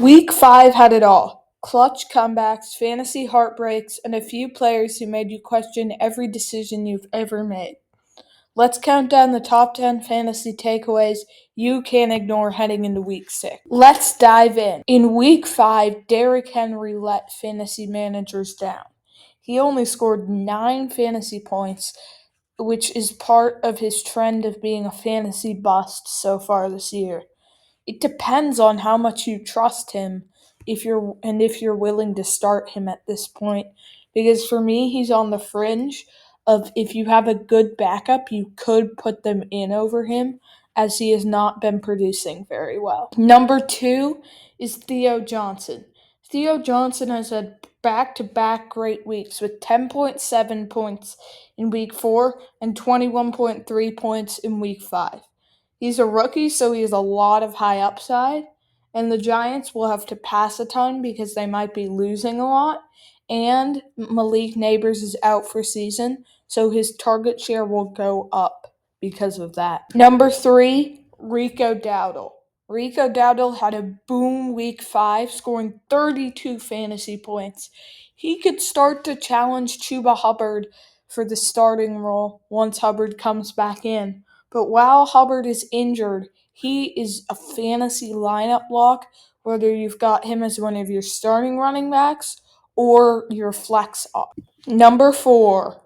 Week 5 had it all: clutch comebacks, fantasy heartbreaks, and a few players who made you question every decision you've ever made. Let's count down the top 10 fantasy takeaways you can't ignore heading into Week 6. Let's dive in. In Week 5, Derrick Henry let fantasy managers down. He only scored 9 fantasy points, which is part of his trend of being a fantasy bust so far this year. It depends on how much you trust him if you're willing to start him at this point. Because for me, he's on the fringe of if you have a good backup, you could put them in over him as he has not been producing very well. Number 2 is Theo Johnson. Theo Johnson has had back-to-back great weeks with 10.7 points in week 4 and 21.3 points in week 5. He's a rookie, so he has a lot of high upside, and the Giants will have to pass a ton because they might be losing a lot, and Malik Neighbors is out for season, so his target share will go up because of that. Number 3, Rico Dowdle. Rico Dowdle had a boom week 5, scoring 32 fantasy points. He could start to challenge Chuba Hubbard for the starting role once Hubbard comes back in. But while Hubbard is injured, he is a fantasy lineup lock, whether you've got him as one of your starting running backs or your flex op. Number 4,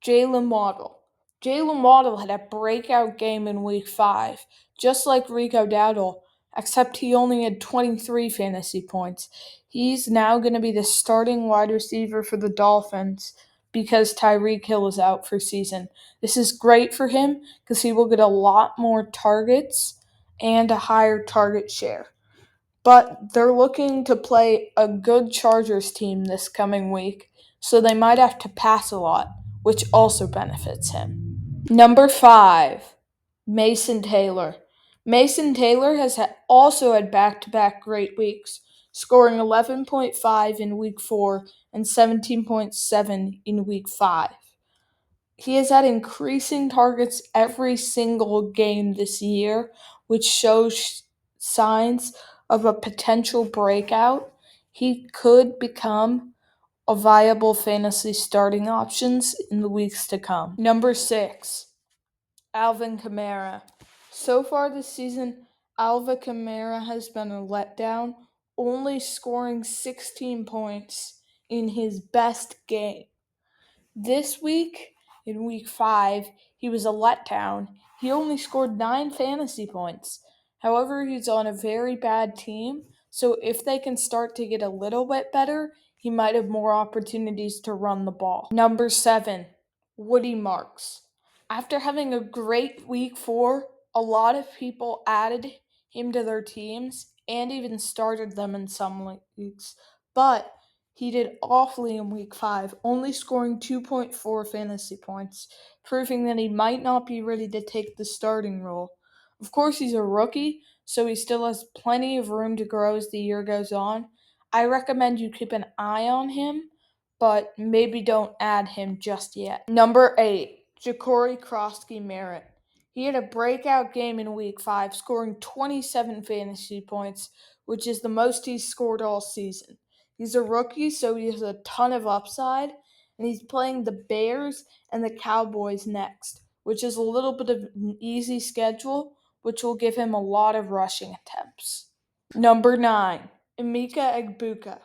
Jaylen Waddle. Jaylen Waddle had a breakout game in week 5, just like Rico Dowdle, except he only had 23 fantasy points. He's now going to be the starting wide receiver for the Dolphins because Tyreek Hill is out for season. This is great for him because he will get a lot more targets and a higher target share. But they're looking to play a good Chargers team this coming week, so they might have to pass a lot, which also benefits him. Number 5, Mason Taylor. Mason Taylor has also had back-to-back great weeks, scoring 11.5 in week 4 and 17.7 in week 5. He has had increasing targets every single game this year, which shows signs of a potential breakout. He could become a viable fantasy starting options in the weeks to come. Number 6, Alvin Kamara. So far this season, Alvin Kamara has been a letdown, only scoring 16 points in his best game. This week, in week 5, he was a letdown. He only scored 9 fantasy points. However, he's on a very bad team, so if they can start to get a little bit better, he might have more opportunities to run the ball. Number 7, Woody Marks. After having a great week 4, a lot of people added him to their teams and even started them in some leagues. But he did awfully in week 5, only scoring 2.4 fantasy points, proving that he might not be ready to take the starting role. Of course, he's a rookie, so he still has plenty of room to grow as the year goes on. I recommend you keep an eye on him, but maybe don't add him just yet. Number 8, Jacory-Croskey Merritt. He had a breakout game in week 5, scoring 27 fantasy points, which is the most he's scored all season. He's a rookie, so he has a ton of upside, and he's playing the Bears and the Cowboys next, which is a little bit of an easy schedule, which will give him a lot of rushing attempts. Number 9, Emeka Egbuka.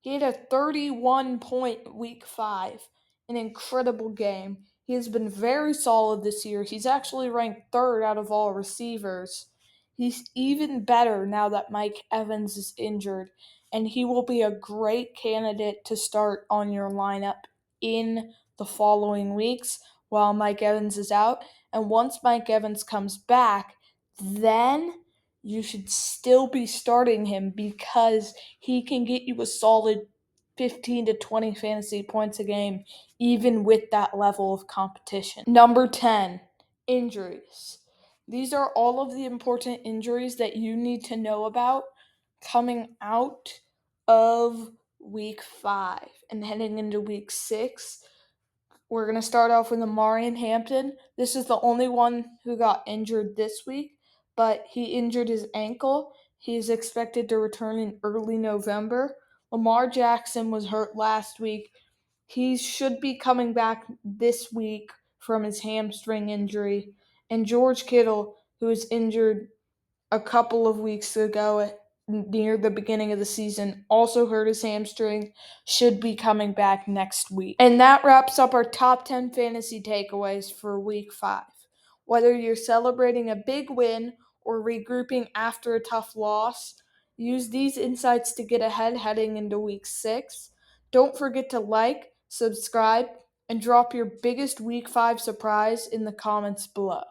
He had a 31-point week 5, an incredible game. He has been very solid this year. He's actually ranked 3rd out of all receivers. He's even better now that Mike Evans is injured, and he will be a great candidate to start on your lineup in the following weeks while Mike Evans is out. And once Mike Evans comes back, then you should still be starting him because he can get you a solid 15 to 20 fantasy points a game, even with that level of competition. Number 10, injuries. These are all of the important injuries that you need to know about coming out of week 5 and heading into week 6. We're going to start off with Amari in Hampton. This is the only one who got injured this week, but he injured his ankle. He is expected to return in early November. Lamar Jackson was hurt last week. He should be coming back this week from his hamstring injury. And George Kittle, who was injured a couple of weeks ago near the beginning of the season, also hurt his hamstring, should be coming back next week. And that wraps up our top 10 fantasy takeaways for week 5. Whether you're celebrating a big win or regrouping after a tough loss, use these insights to get ahead heading into week 6. Don't forget to like, subscribe, and drop your biggest week 5 surprise in the comments below.